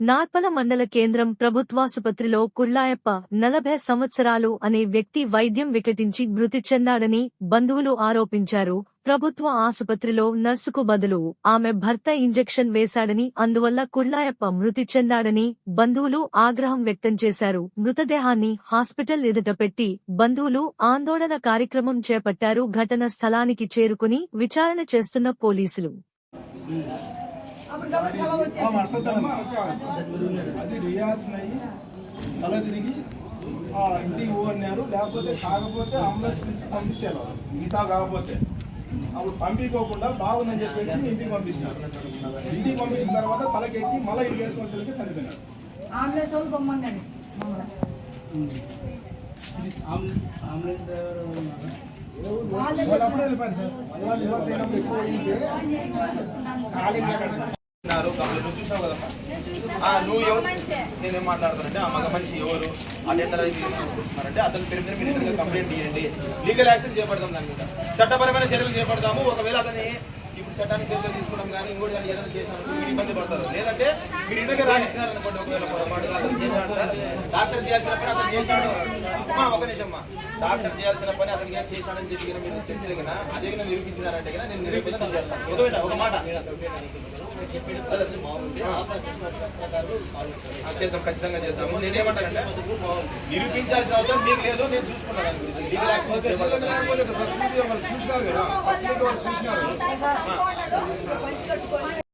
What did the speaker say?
నార్పల మండల కేంద్రం ప్రభుత్వాసుపత్రిలో కుళ్ళాయప్ప 40 సంవత్సరాలు అనే వ్యక్తి వైద్యం వికటించి మృతి చెందాడని బంధువులు ఆరోపించారు. ప్రభుత్వ ఆసుపత్రిలో నర్సుకు బదులు ఆమె భర్త ఇంజెక్షన్ వేశాడని, అందువల్ల కుళ్ళాయప్ప మృతి చెందాడని బంధువులు ఆగ్రహం వ్యక్తం చేశారు. మృతదేహాన్ని హాస్పిటల్ ఎదుట పెట్టి బంధువులు ఆందోళన కార్యక్రమం చేపట్టారు. ఘటన స్థలానికి చేరుకుని విచారణ చేస్తున్న పోలీసులు అది రియాస్ అయ్యి తల తిరిగి ఇంటికి అన్నారు. లేకపోతే కాకపోతే అంబులెన్స్ నుంచి పంపించారు. మిగతా కాకపోతే అప్పుడు పంపించుకోకుండా బాగుందని చెప్పేసి ఇంటికి పంపించినారు. ఇంటికి పంపించిన తర్వాత తలకెట్టి మళ్ళీ ఇంటికి వేసుకొచ్చేందుకు చనిపోయినారు. అప్పుడే వెళ్ళిపోయారు సార్. రివర్స్ అయినప్పుడు ఎక్కువ చూసావు కదమ్మా. నువ్వు ఎవరు నేనేం మాట్లాడతానంటే ఆ మగ మనిషి ఎవరు అటెండర్ అంటే అతని పేరు మీరు కంప్లైంట్ ఇవ్వండి. లీగల్ యాక్షన్ చేపడతాం, దాని మీద చట్టపరమైన చర్యలు చేపడతాము. ఒకవేళ అతని ఇప్పుడు చట్టానికి చర్యలు తీసుకోవడం కానీ ఇంకోటి కానీ ఏదైనా చేశాను మీరు ఇబ్బంది పడతారు. లేదంటే మీరు ఇంటికి రాసిచ్చారనుకోండి, ఒకవేళ పొరపాటుగా అతను చేశాడు సార్, డాక్టర్ చేయాల్సిన పని అతను చేశాడు. ఒక నిమిషమ్మా, డాక్టర్ చేయాల్సిన పని అతనికి చేశాడని చెప్పి మీరు తెలిసింది కదా, అదే నిరూపించినారంటే కదా నేను నిరూపిస్తాను చేస్తాను. ఒకవేళ ఒక మాట చేద్దాం, ఖచ్చితంగా చేస్తాము. నేనేమంటానంటే నిరూపించాల్సిన అవసరం మీకు లేదు, నేను చూసుకున్నాను. చూసినారు కదా, చూసినారు